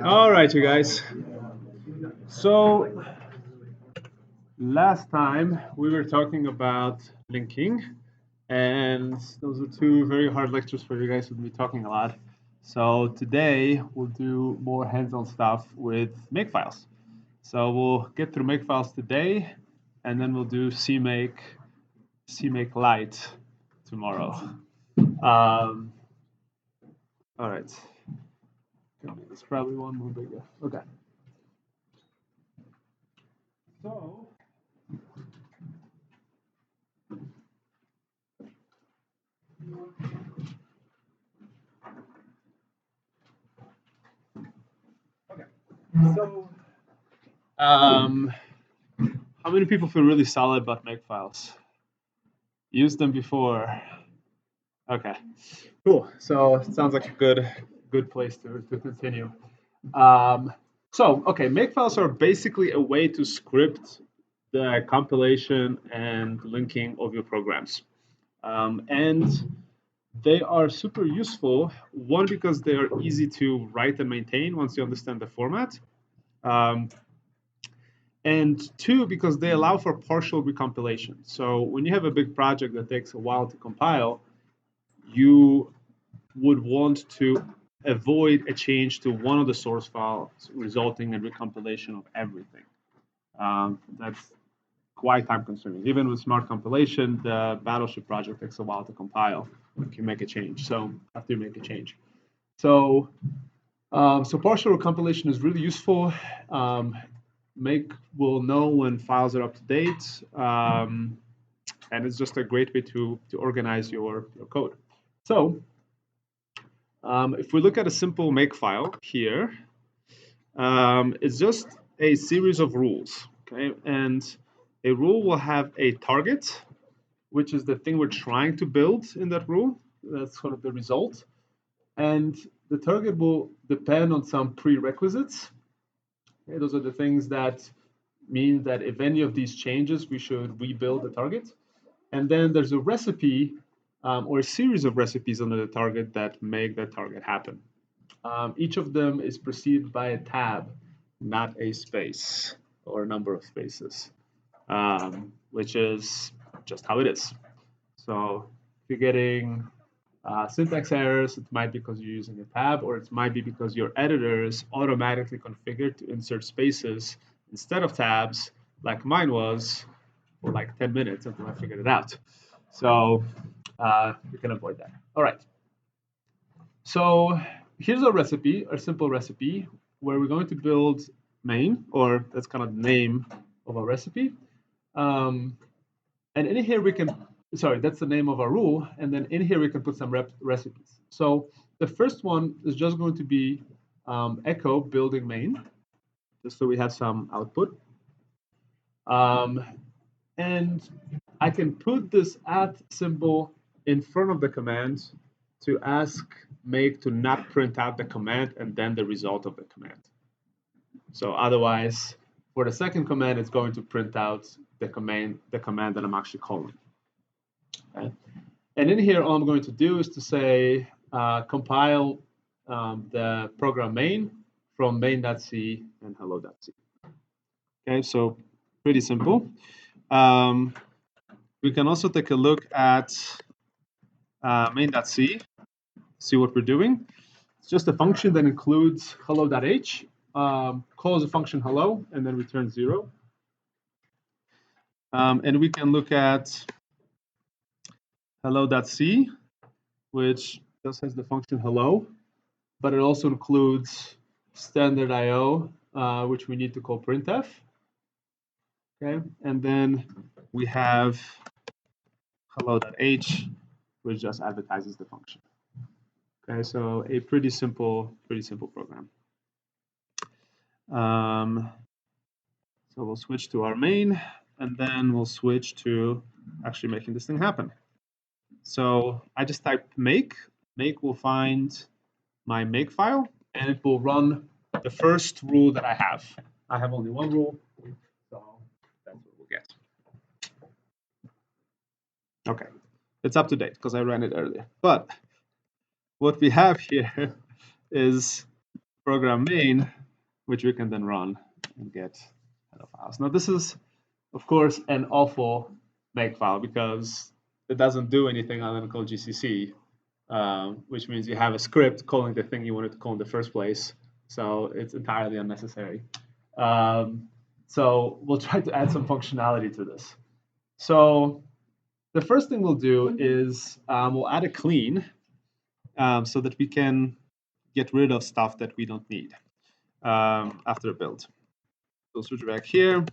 All right, you guys. So last time we were talking about linking, and those were two very hard lectures for you guys with me talking a lot. So today we'll do more hands-on stuff with makefiles. So we'll get through makefiles today, and then we'll do CMake Lite tomorrow. All right. It's probably one more bigger. Okay. So So, how many people feel really solid about makefiles? Used them before. Okay, cool. So it sounds like a good place to continue. Okay, makefiles are basically a way to script the compilation and linking of your programs. And they are super useful, one, because they are easy to write and maintain once you understand the format. And two, because they allow for partial recompilation. So when you have a big project that takes a while to compile, you would want to avoid a change to one of the source files, resulting in recompilation of everything. That's quite time consuming. Even with smart compilation, the Battleship project takes a while to compile if you make a change. So after you make a change. So partial recompilation is really useful. Make will know when files are up to date, and it's just a great way to organize your code. So if we look at a simple makefile here, it's just a series of rules, okay? And a rule will have a target, which is the thing we're trying to build in that rule. That's sort of the result. And the target will depend on some prerequisites. Okay, those are the things that mean that if any of these changes, we should rebuild the target. And then there's a recipe or a series of recipes under the target that make that target happen. Each of them is preceded by a tab, not a space or a number of spaces, which is just how it is. So if you're getting syntax errors, it might be because you're using a tab, or it might be because your editor is automatically configured to insert spaces instead of tabs, like mine was for like 10 minutes until I figured it out. So you can avoid that. All right. So here's a recipe, a simple recipe, where we're going to build main, or that's kind of the name of our recipe. And in here we can, sorry, that's the name of our rule. And then in here we can put some recipes. So the first one is just going to be echo building main, just so we have some output. And I can put this @ symbol in front of the command to ask make to not print out the command and then the result of the command. So otherwise, for the second command, it's going to print out the command that I'm actually calling. Okay? And in here, all I'm going to do is to say compile the program main from main.c and hello.c. Okay, so pretty simple. We can also take a look at main.c, see what we're doing. It's just a function that includes hello.h, calls a function hello, and then returns 0. And we can look at hello.c, which just has the function hello, but it also includes standard IO, which we need to call printf. Okay, and then we have hello.h, which just advertises the function. Okay, so a pretty simple program. So we'll switch to our main, and then we'll switch to actually making this thing happen. So I just typed make. Make will find my make file, and it will run the first rule that I have. I have only one rule, so that's what we'll get. Okay, it's up to date because I ran it earlier. But what we have here is program main, which we can then run and get header files. Now this is, of course, an awful makefile because it doesn't do anything other than call GCC, which means you have a script calling the thing you wanted to call in the first place. So it's entirely unnecessary. So we'll try to add some functionality to this. So the first thing we'll do is we'll add a clean so that we can get rid of stuff that we don't need after a build. So switch back here.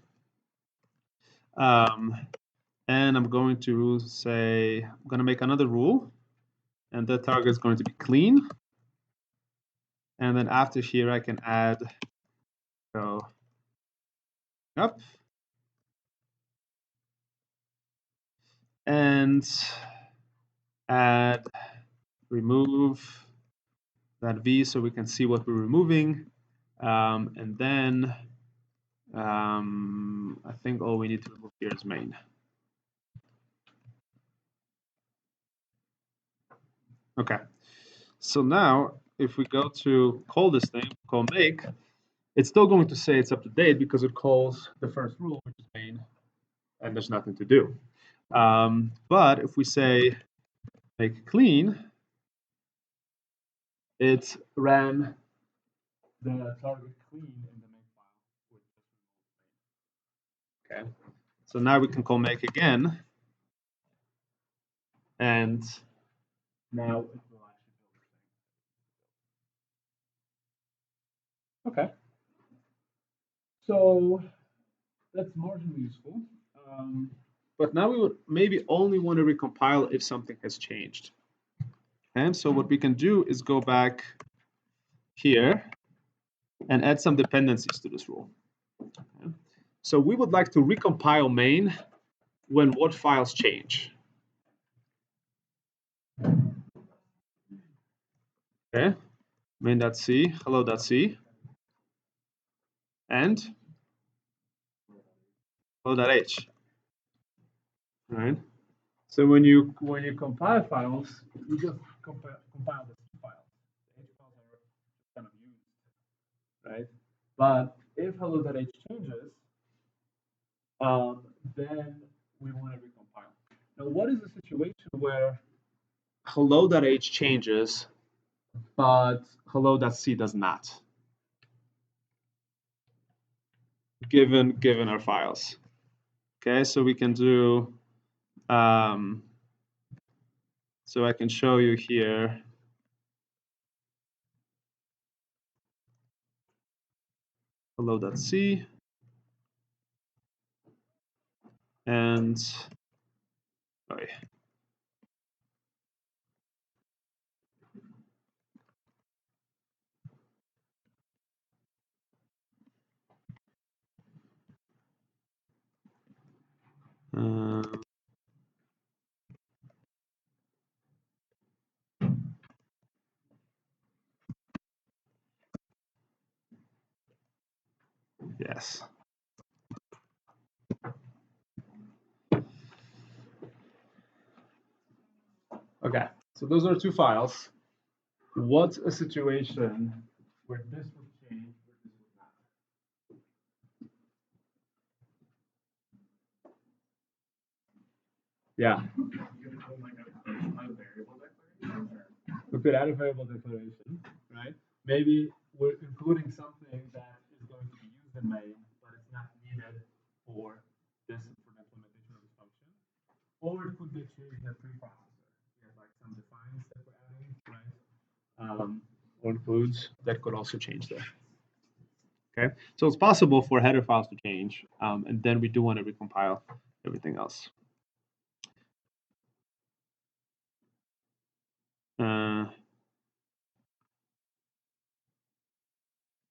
And I'm going to say, I'm going to make another rule. And the target is going to be clean. And then after here, I can add go up and add remove that V so we can see what we're removing. And then I think all we need to remove here is main. Okay. So now if we go to call this thing, call make, it's still going to say it's up to date because it calls the first rule, which is main, and there's nothing to do. But if we say make clean, it ran the target clean in the make file. Okay. So now we can call make again, and now it will actually build the thing. Okay. So that's marginally useful. But now we would maybe only want to recompile if something has changed. And so what we can do is go back here and add some dependencies to this rule. Okay. So we would like to recompile main when what files change. Okay, main.c, hello.c, and hello.h. Right. So when you compile files, you just compile the C files. The H files are kind of used, right? But if hello.h changes, then we want to recompile. Now, what is the situation where hello.h changes, but hello.c does not? Given our files. Okay, so we can do. So I can show you here. Hello.c and sorry. Yes. Okay, so those are two files. What's a situation where this would change, where this would not? Yeah. We could add a variable declaration, right? Maybe we're including something that is going to be used in main, but it's not needed for the implementation of this function. Or it could be a change in the preprocessor. We have like some defines that we're adding, right? Or includes that could also change there. Okay, so it's possible for header files to change, and then we do want to recompile everything else.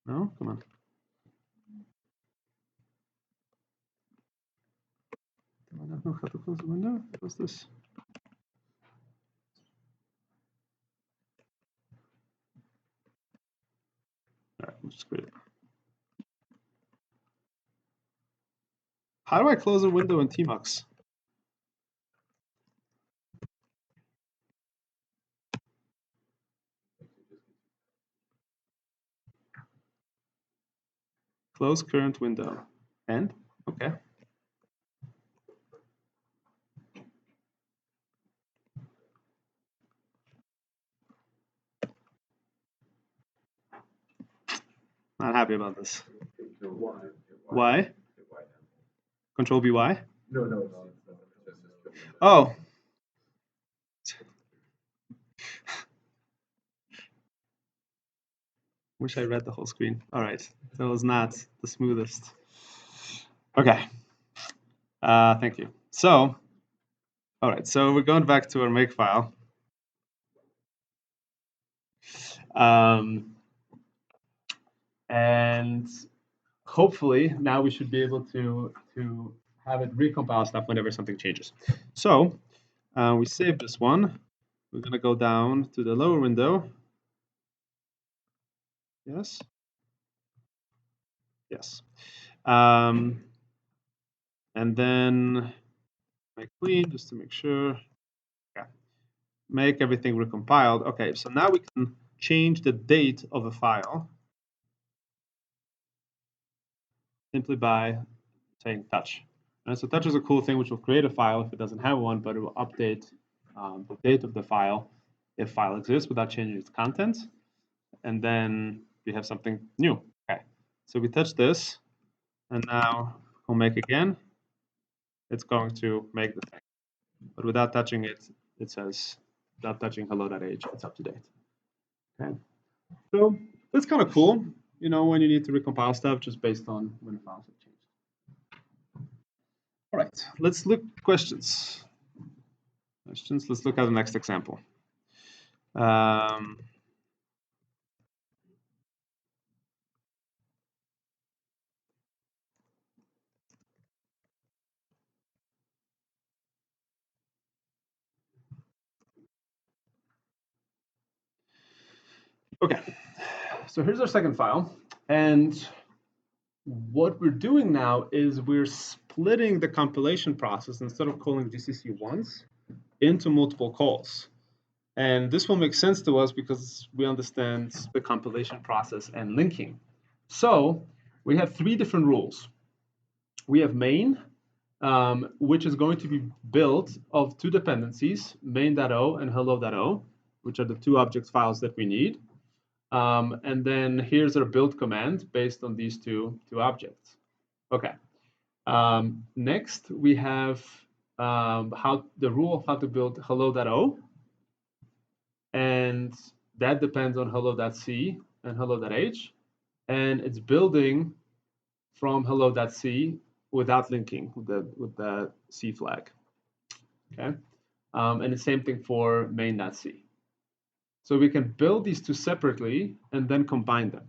No, come on. Do I not know how to close the window? What's this? All right, we'll just quit it. How do I close a window in Tmux? close current window, and okay. Not happy about this. Why? Control B, why? No. Oh. Wish I read the whole screen. All right, that was not the smoothest. Okay, thank you. So, all right, so we're going back to our makefile. And hopefully now we should be able to have it recompile stuff whenever something changes. So we save this one. We're going to go down to the lower window. Yes. Yes. And then make clean just to make sure. Yeah. Make everything recompiled. Okay, so now we can change the date of a file simply by saying touch. And so touch is a cool thing which will create a file if it doesn't have one, but it will update the date of the file if file exists without changing its contents. And then we have something new. Okay, so we touch this, and now we'll make again. It's going to make the thing. But without touching it, it says, without touching hello.h, it's up to date. Okay, so that's kind of cool, you know, when you need to recompile stuff just based on when the files have changed. All right, let's look at questions. Let's look at the next example. Okay, so here's our second file. And what we're doing now is we're splitting the compilation process instead of calling GCC once into multiple calls. And this will make sense to us because we understand the compilation process and linking. So we have three different rules. We have main, which is going to be built of two dependencies, main.o and hello.o, which are the two object files that we need. And then here's our build command based on these two objects. Okay. Next, we have how the rule of how to build hello.o, and that depends on hello.c and hello.h, and it's building from hello.c without linking with the C flag. Okay, and the same thing for main.c. So we can build these two separately and then combine them.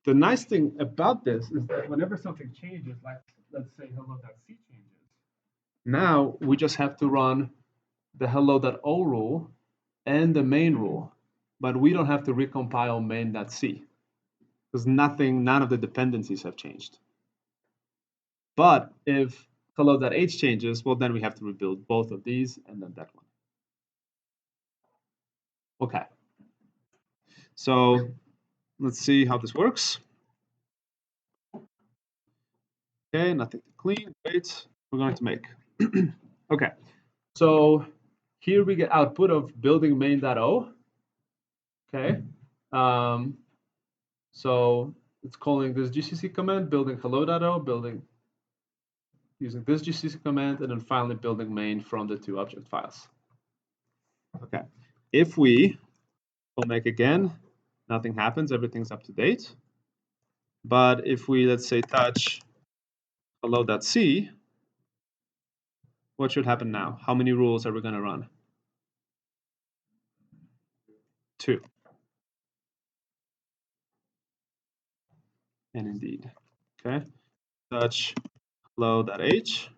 The nice thing about this is that whenever something changes, like let's say hello.c changes, now we just have to run the hello.o rule and the main rule, but we don't have to recompile main.c because none of the dependencies have changed. But if hello.h changes, well, then we have to rebuild both of these and then that one. Okay. So let's see how this works. Okay, nothing to clean. Great. We're going to make. Okay. So here we get output of building main.o. Okay. So it's calling this GCC command, building hello.o, building using this GCC command, and then finally building main from the two object files. Okay. If we will make again, nothing happens, everything's up to date. But if we, let's say, touch hello.c, what should happen now? How many rules are we going to run? 2. And indeed. Okay. Touch hello.h.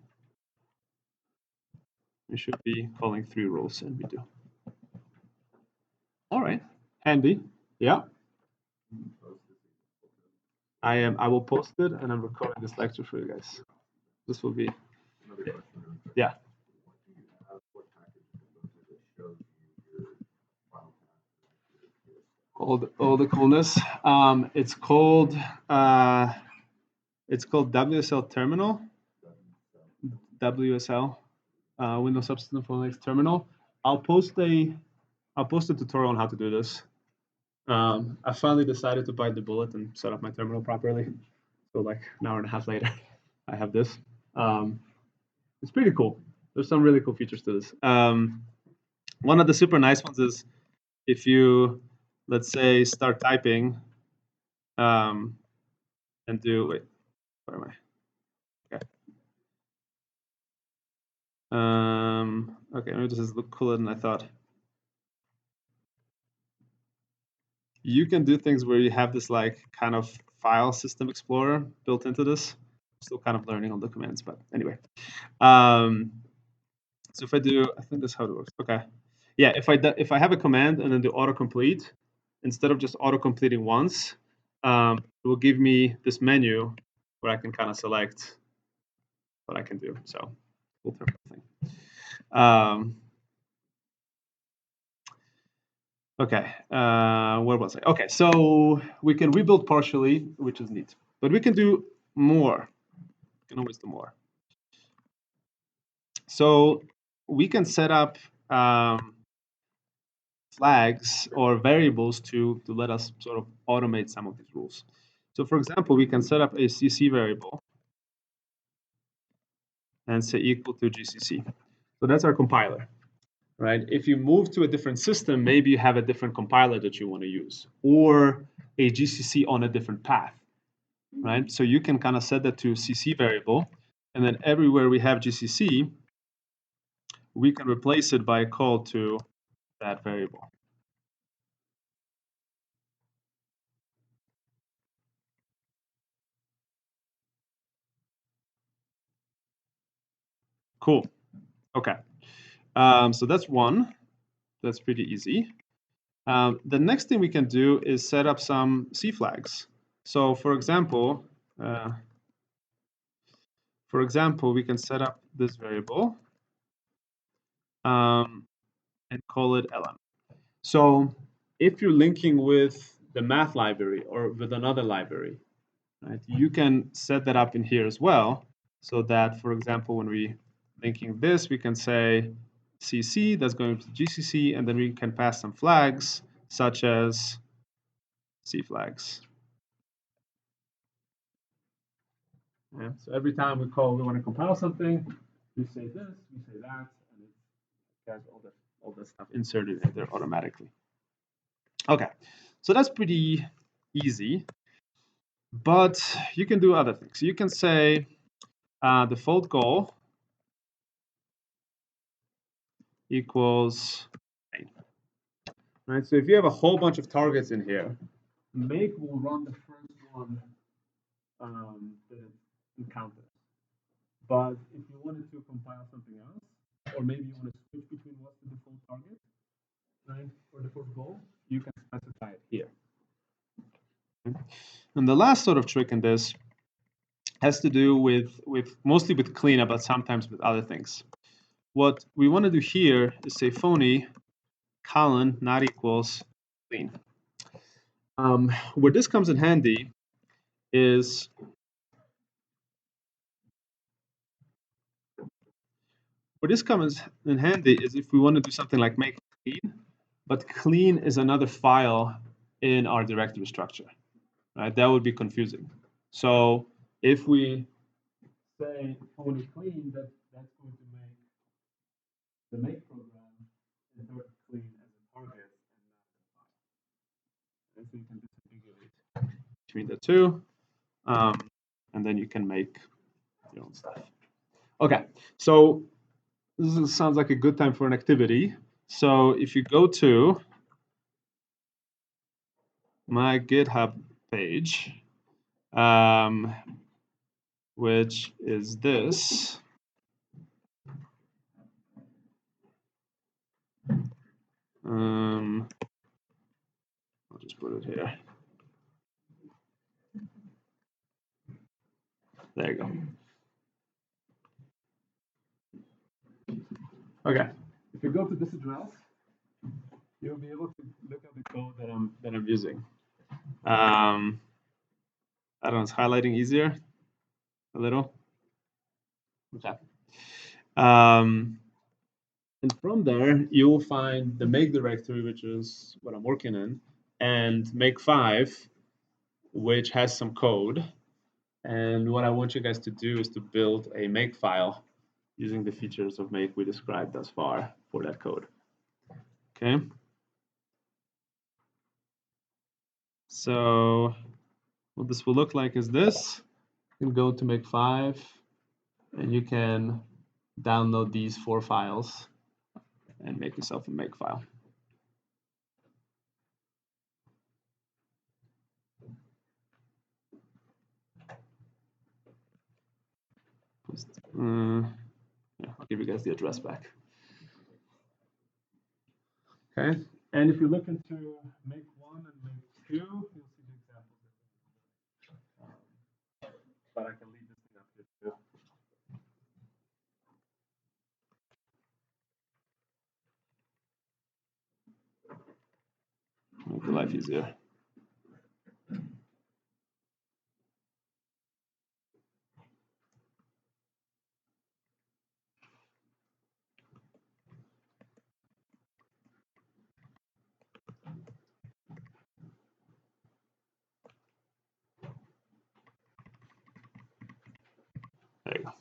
We should be calling 3 rules, and we do. All right. Handy. Yeah. I will post it, and I'm recording this lecture for you guys. This will be. Yeah. All the coolness. It's called It's called WSL Terminal. WSL, Windows Subsystem for Linux Terminal. I'll post a tutorial on how to do this. I finally decided to bite the bullet and set up my terminal properly. So like an hour and a half later, I have this. It's pretty cool. There's some really cool features to this. One of the super nice ones is if you, let's say, start typing and do, wait, where am I? Okay. Okay, maybe this is look cooler than I thought. You can do things where you have this like kind of file system explorer built into this. Still kind of learning on the commands, but anyway. So if I do, I think that's how it works. Okay. Yeah, if I have a command and then do autocomplete, instead of just autocompleting once, it will give me this menu where I can kind of select what I can do. So cool thing. Okay, where was I? Okay, so we can rebuild partially, which is neat, but we can do more. We can always do more. So we can set up flags or variables to let us sort of automate some of these rules. So for example, we can set up a CC variable and say equal to GCC. So that's our compiler, right? If you move to a different system, maybe you have a different compiler that you want to use or a GCC on a different path, right? So you can kind of set that to CC variable, and then everywhere we have GCC, we can replace it by a call to that variable. Cool. Okay. So that's one. That's pretty easy. The next thing we can do is set up some C flags. So for example, we can set up this variable and call it lm. So if you're linking with the math library or with another library, right, you can set that up in here as well. So that, for example, when we linking this, we can say CC, that's going to GCC, and then we can pass some flags such as C flags. Yeah. So every time we want to compile something, we say this, we say that, and it has all that stuff inserted in there automatically. Okay, so that's pretty easy, but you can do other things. You can say default goal equals main. Right. So if you have a whole bunch of targets in here, make will run the first one that it encounters. But if you wanted to compile something else, or maybe you want to switch between what's the default target, right, or default goal, you can specify it here. And the last sort of trick in this has to do with mostly with cleanup, but sometimes with other things. What we want to do here is say phony colon not equals clean. Where this comes in handy is if we want to do something like make clean, but clean is another file in our directory structure, right? That would be confusing. So if we say phony clean, that's going to make the make program interpret clean as a target and not a file. And so you can disambiguate between the two, and then you can make your own stuff. Okay, so this sounds like a good time for an activity. So if you go to my GitHub page, which is this. I'll just put it here. There you go. Okay. If you go to this address, you'll be able to look at the code that I'm using. I don't know, is highlighting easier? A little? Okay. Um, and from there, you'll find the make directory, which is what I'm working in, and make5, which has some code. And what I want you guys to do is to build a make file using the features of make we described thus far for that code. Okay. So what this will look like is this. You can go to make5 and you can download these 4 files and make yourself a make file. Yeah, I'll give you guys the address back. Okay, and if you look into make 1 and make 2, you'll see the examples. But I can leave this thing up here too. Make the life easier. There you go.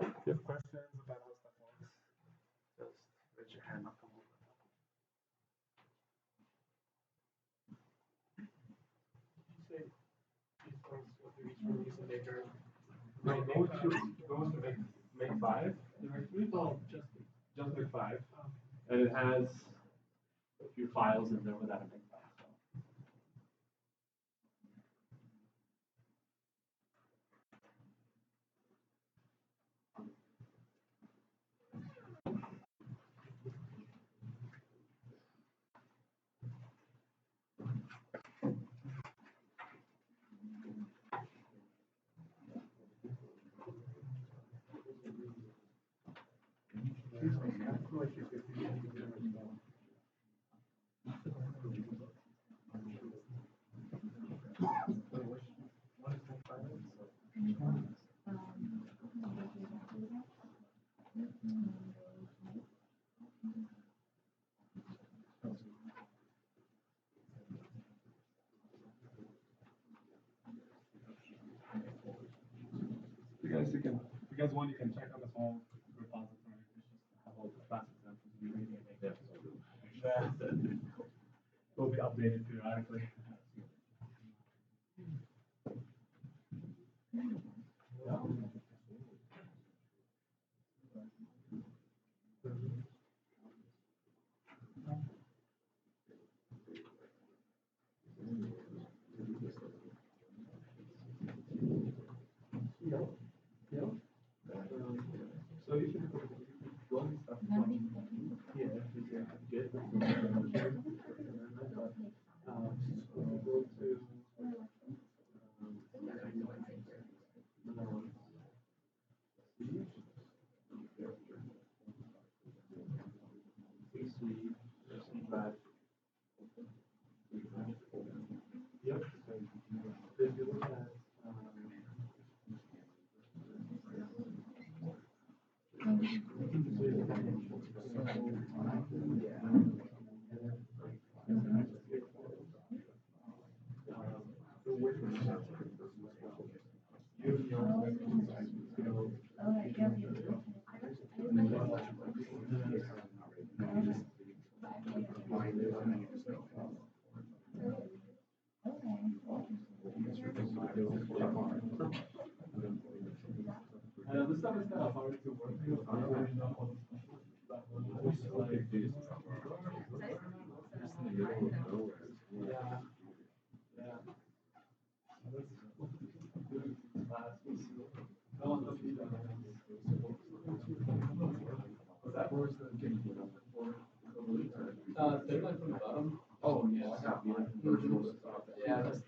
If you have questions about how stuff works, just raise your hand. I'll come over. No, go to make 5 directory. Oh, just make 5, and it has a few files in there without a make 5. If you guys want, you can check out the whole repository. It's just have all the class examples. It will be updated periodically. So you should run stuff from here. Get so go to feedback. Yep. So if you look at this stuff is kind of hard to work with. Deadline from the bottom. Oh, yeah. Yeah, that's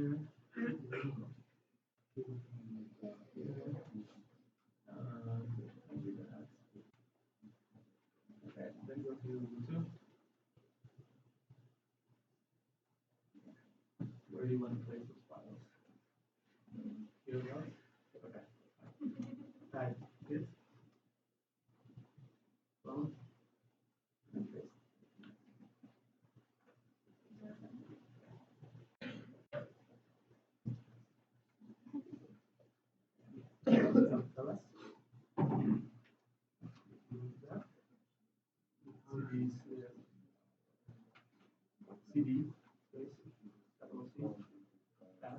Where do you want to place those files? Here we are? Okay. Type this. Well, and paste. Tell us. CD, space, capital C, tab.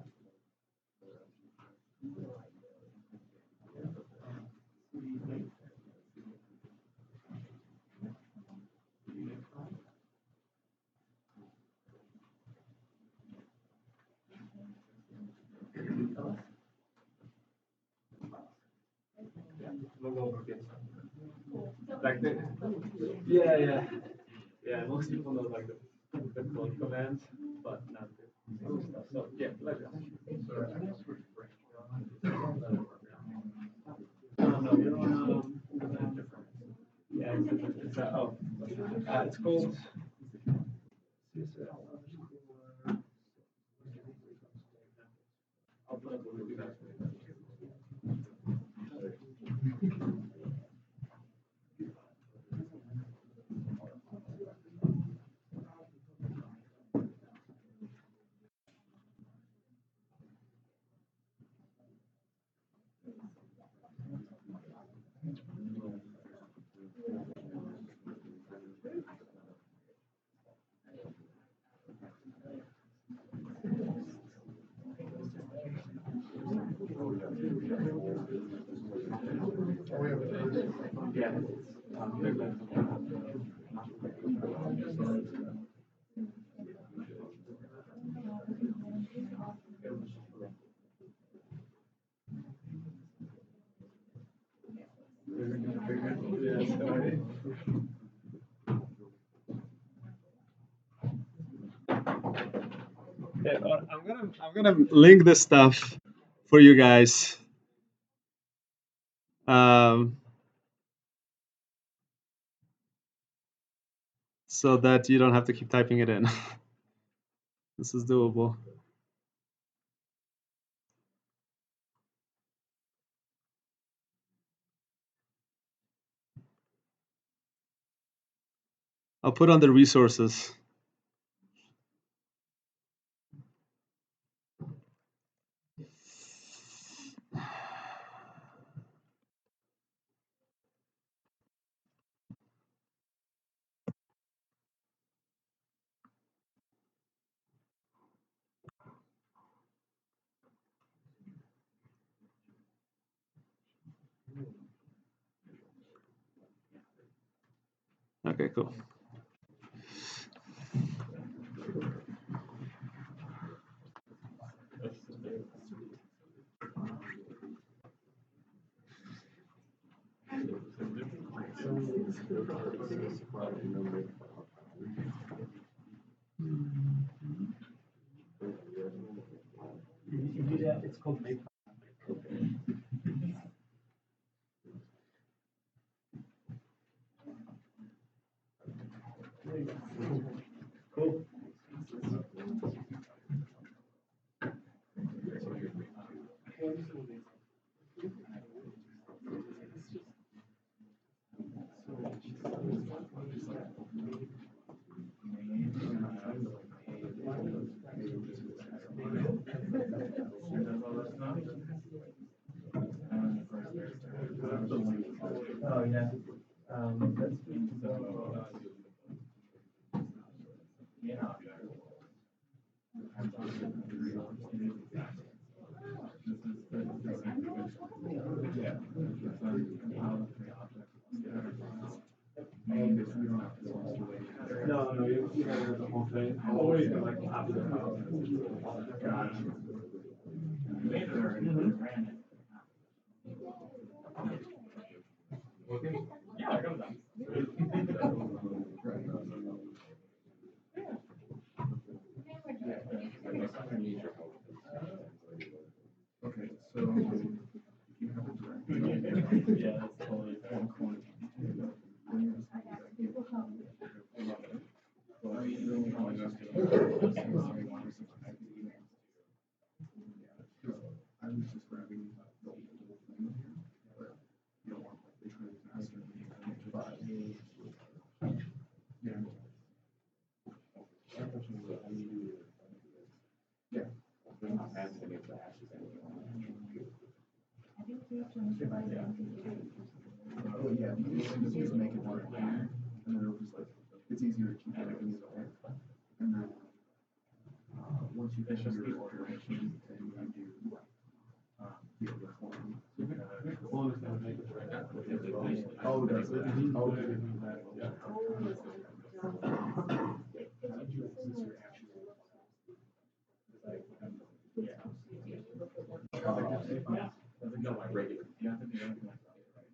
CD link. CD link file. Tell us. Yeah, we'll go over this. Like the, yeah. Yeah, most people know like the code commands, but not the other stuff. So yeah, like that. No, you don't yeah, it's called I'll put up a review. Yeah. Yeah, I'm gonna link this stuff for you guys. So that you don't have to keep typing it in. This is doable. I'll put on the resources. Okay, cool. It's called make. Cool. Oh yeah. No, you have the whole thing. Or you can like copy the file. Working? Yeah, I got that. Oh yeah, you can just make it more clear, and then it'll just like it's easier to keep everything in order. And then once you finish your alteration, then you do the other form. Oh, does it?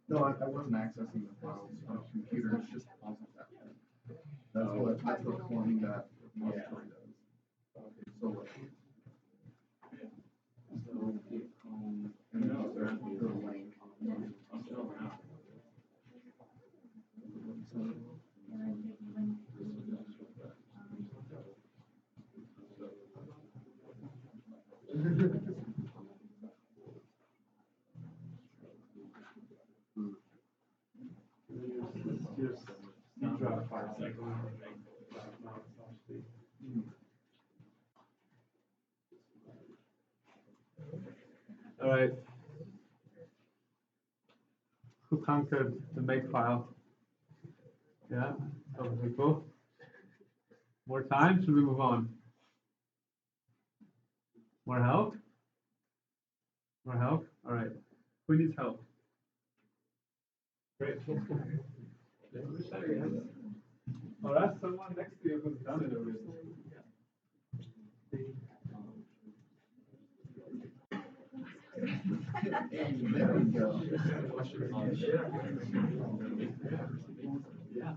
No, I wasn't accessing the files on a computer. It's just that's what forming that repository does. So and then just the link. All right. Who conquered the make file? Yeah, couple people. More time? Should we move on? More help? More help? All right. Who needs help? Great. Or ask someone next to you who's done it already. There we go. Yeah.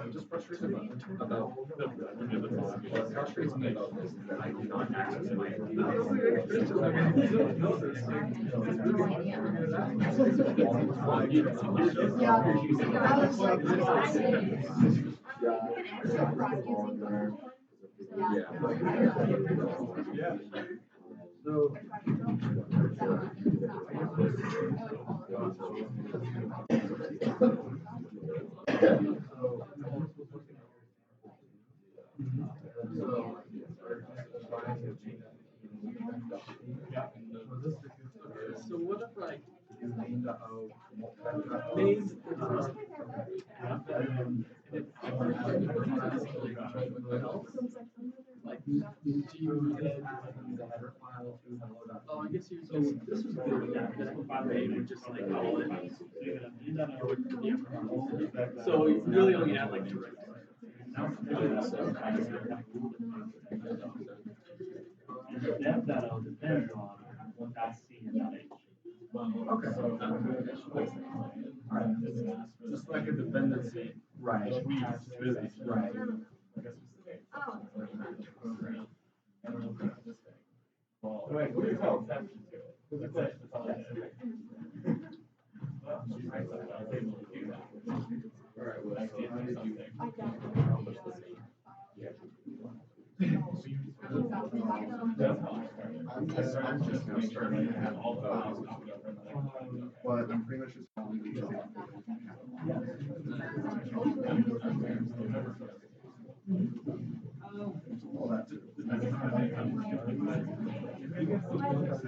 I'm just frustrated about what frustrates me about this is that I do not access my Yeah. So what if like named like do you get the header file through hello.com? Oh, I guess you so this was good. Yeah, this file name would just like call it. So you really only add like two. That data depends on what I see in that. Okay. Just like a dependency. Right. Right. Right, who needs help? Who's the question? Alright, well, so how did you accomplish this? I'm just now starting to have all the files, but I'm pretty much just following these. All that too.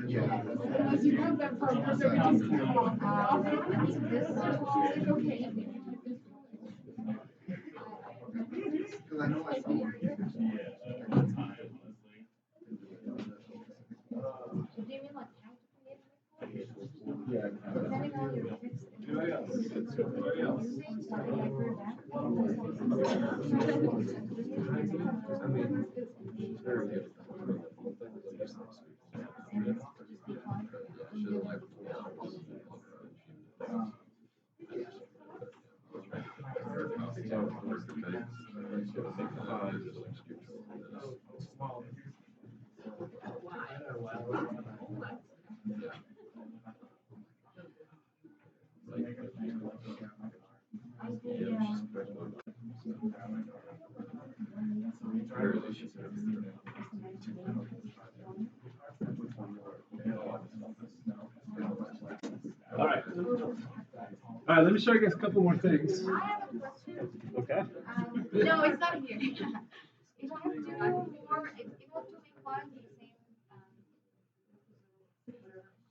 Yeah. Unless you have them programs, they're gonna just come off. This is okay. Because I know I saw one. Do you mean like how to create it? Yeah. Depending on your fixed using, starting like for All right, let me show you guys a couple more things. I have a question. Okay. No, it's not here. If I have to do more, if I have to make files in the same,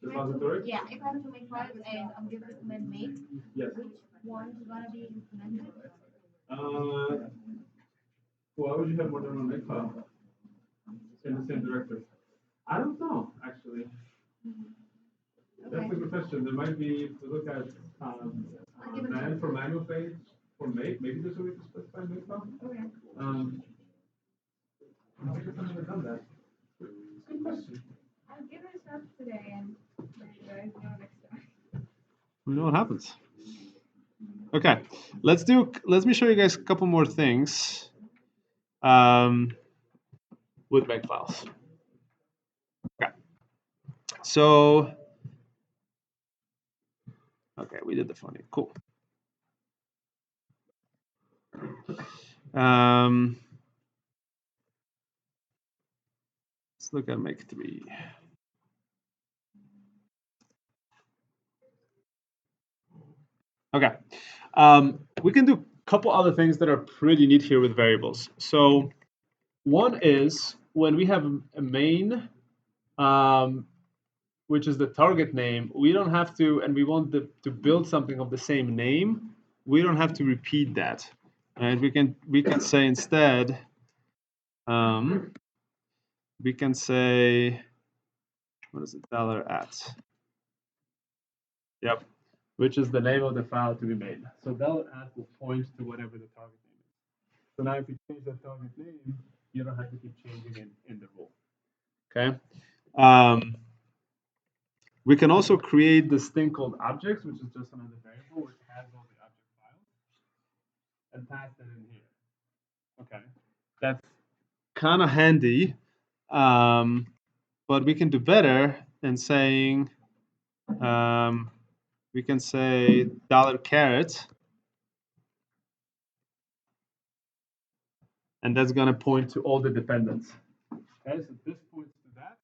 Repository? yeah, if I have to make files and I'm giving the command make, Yes. which one is gonna be implemented? Why would you have more than one make file in the same directory? I don't know, actually. That's a good question. There might be, if we look at man for manual page for make, maybe there's a way to specify make file. Okay. I guess I've never done that. Good question. I'll give it a shot today and let you guys know next time. We know what happens. Okay, let me show you guys a couple more things with make files. Okay, so okay, we did the funny. Cool. Let's look at make 3. Okay, we can do a couple other things that are pretty neat here with variables. So one is when we have a main, which is the target name, we don't have to, and we want to build something of the same name, we don't have to repeat that. Right? We can say instead, we can say, what is it, $at? Yep, which is the name of the file to be made. So $at will point to whatever the target name is. So now if you change the target name, you don't have to keep changing it in the rule. Okay. We can also create this thing called objects, which is just another variable which has all the object files, and pass that in here. Okay. That's kind of handy, but we can do better in saying, we can say $caret, and that's going to point to all the dependents. Okay, so this points to that.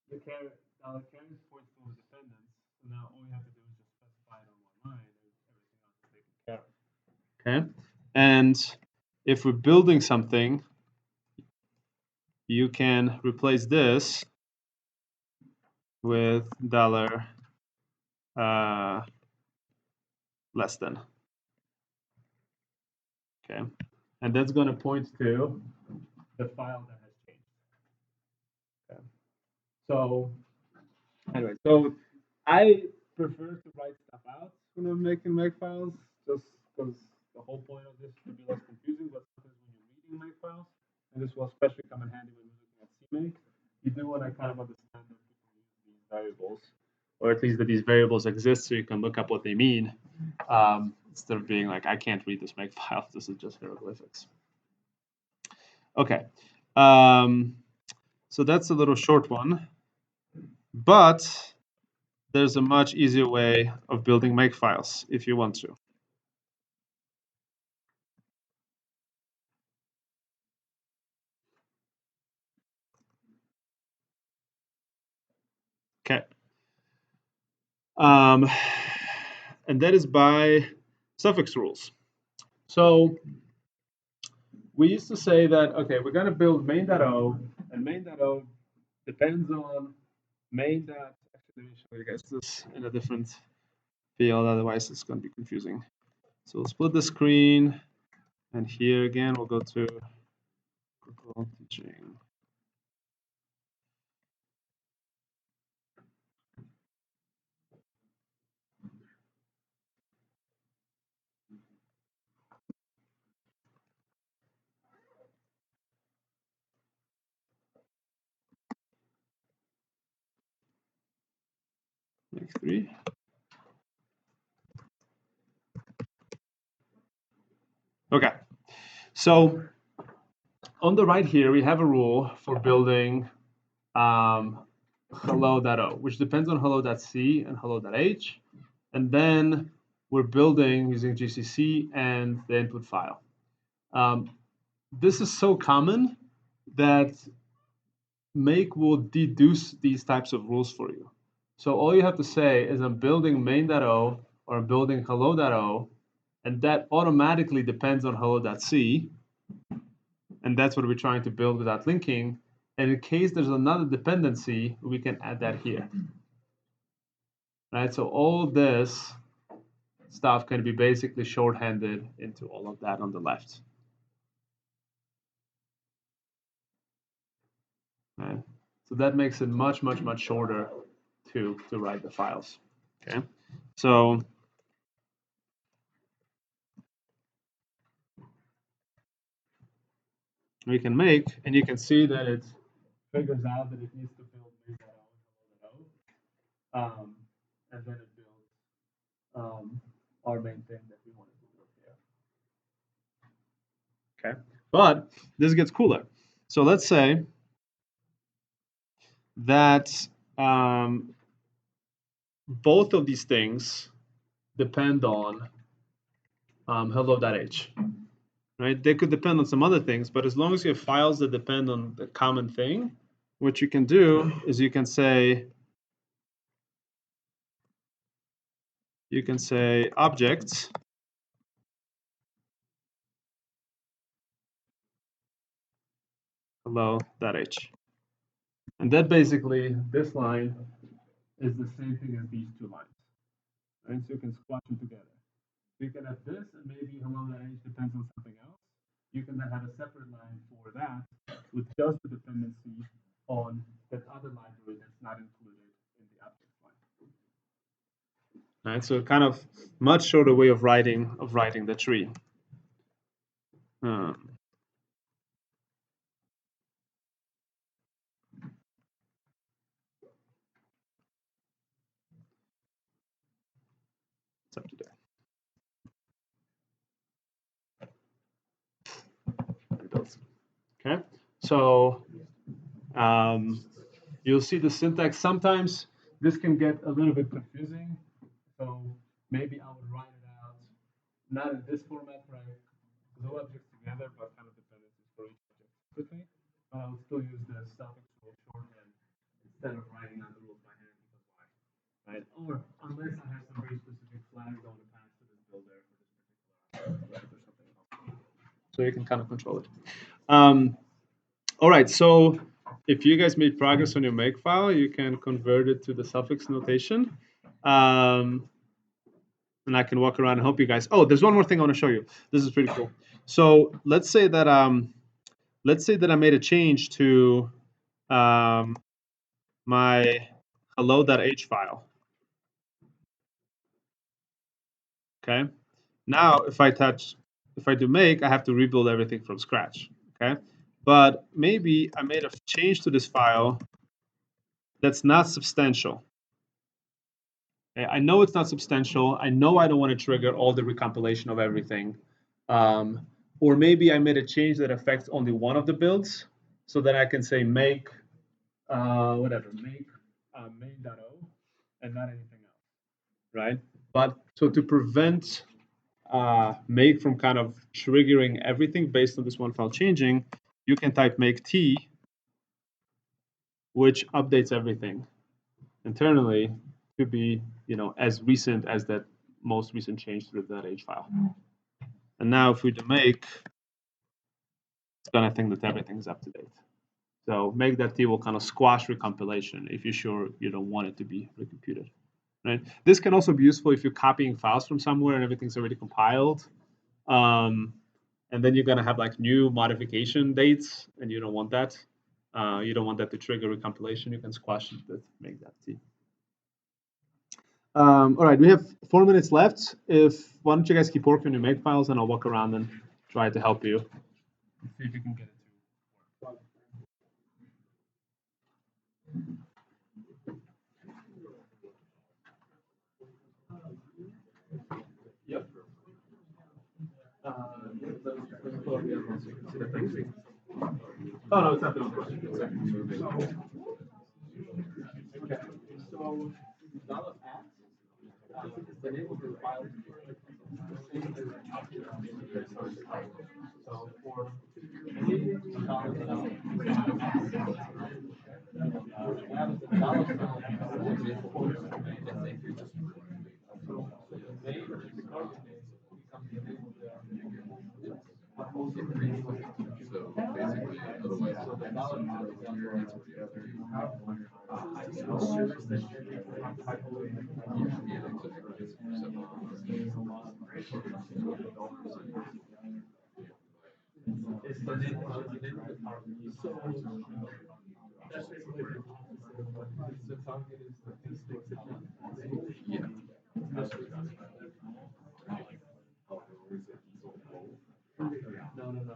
The caret, $caret points to all the dependents. So now all you have to do is just specify it on one line, and everything else is taken care of. Okay, and if we're building something, you can replace this with less than. Okay, and that's going to point to the file that has changed. Okay, so anyway, so I prefer to write stuff out when I'm making make files, just because the whole point of this is to be less confusing. But sometimes when you're reading make files, and this will especially come in handy when you're looking at CMake, you do want to kind of understand that people use these variables, or at least that these variables exist, so you can look up what they mean, instead of being like, I can't read this make file. This is just hieroglyphics. Okay, so that's a little short one, but there's a much easier way of building make files if you want to. Okay. And that is by suffix rules. So we used to say that, okay, we're going to build main.o, and main.o depends on main. Actually, let me show you guys this in a different field, otherwise it's going to be confusing. So we'll split the screen, and here again, we'll go to Google Teaching. Make 3. Okay, so on the right here, we have a rule for building hello.o, which depends on hello.c and hello.h. And then we're building using GCC and the input file. This is so common that Make will deduce these types of rules for you. So all you have to say is I'm building main.o or I'm building hello.o, and that automatically depends on hello.c, and that's what we're trying to build without linking. And in case there's another dependency, we can add that here. Right? So all this stuff can be basically shorthanded into all of that on the left. Right? So that makes it much, much, much shorter to write the files. Okay. So we can make, and you can see that it figures out that it needs to build main.o, and then it builds our main thing that we wanted to build here. Okay, but this gets cooler. So let's say that both of these things depend on hello.h. Right? They could depend on some other things, but as long as you have files that depend on the common thing, what you can do is you can say objects hello.h. And that basically, this line is the same thing as these two lines. Right? So you can squash them together. You can have this, and maybe hello.h depends on something else. You can then have a separate line for that with just the dependency on that other library that's not included in the object line. Right? So kind of much shorter way of writing the tree. It's up to there. Okay, so you'll see the syntax. Sometimes this can get a little bit confusing. So maybe I would write it out, not in this format, right? No objects together, but kind of dependencies for each object quickly. But I would still use the suffix rule shorthand instead of writing out the rules by hand, because why? Right? Or unless I have some very specific flags on the path to this builder for this particular object or something else. So you can kind of control it. All right, so if you guys made progress on your makefile, you can convert it to the suffix notation. And I can walk around and help you guys. Oh, there's one more thing I want to show you. This is pretty cool. So let's say that I made a change to my hello.h file. Okay. Now, if I do make, I have to rebuild everything from scratch. Okay. But maybe I made a change to this file that's not substantial. Okay? I know it's not substantial. I know I don't want to trigger all the recompilation of everything. Or maybe I made a change that affects only one of the builds, so that I can say make main.o and not anything else, right? But so to prevent make from kind of triggering everything based on this one file changing, you can type make t, which updates everything internally to be, as recent as that most recent change to the .h file. And now if we do make, it's gonna think that everything's up to date. So make.t will kind of squash recompilation if you're sure you don't want it to be recomputed. Right? This can also be useful if you're copying files from somewhere and everything's already compiled. And then you're gonna have like new modification dates, and you don't want that. You don't want that to trigger recompilation. You can squash it with make.t. All right, we have 4 minutes left. Why don't you guys keep working on your make files, and I'll walk around and try to help you. See if you can get it to work. Yep. Oh no, it's not the number. Okay, so $@ is the name of the file. So for It's the name of the target. So that's basically the target is the instinct. No, no, no.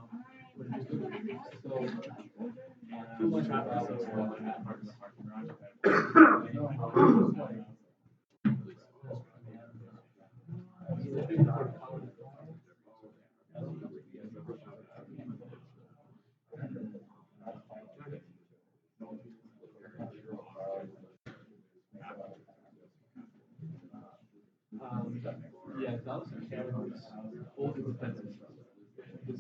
So too much yeah, those categories all the dependencies. This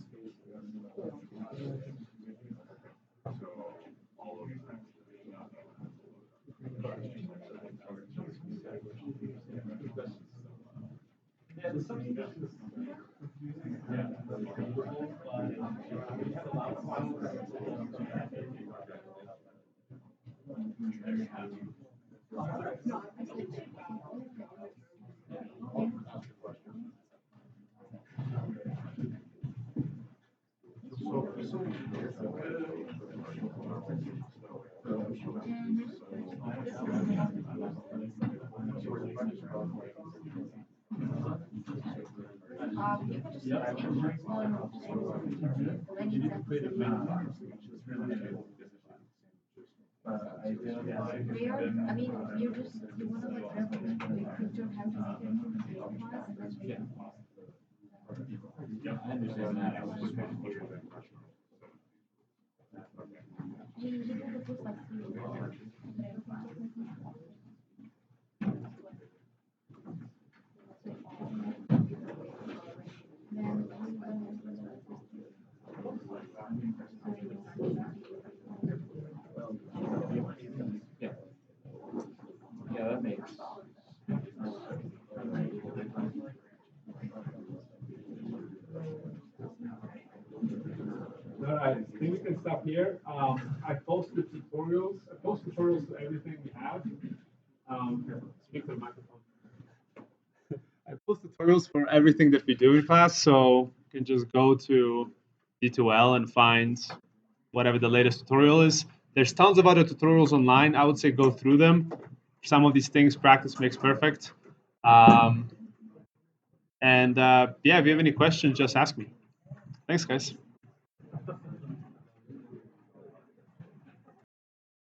yeah, the substitution is confusing. Yeah, but we have a lot of files. You can just use any one when exactly. Where, I mean, you just, you want to like represent the big picture of how to make it more class and then make it. I understand that. I was just We usually have to put like zero. Yeah, that makes. All right, I think we can stop here. I posted tutorials. I post tutorials to everything we have. Speak to the microphone. I post tutorials for everything that we do in class, so you can just go to D2L and find whatever the latest tutorial is. There's tons of other tutorials online. I would say go through them. Some of these things, practice makes perfect. Yeah, if you have any questions, just ask me. Thanks, guys.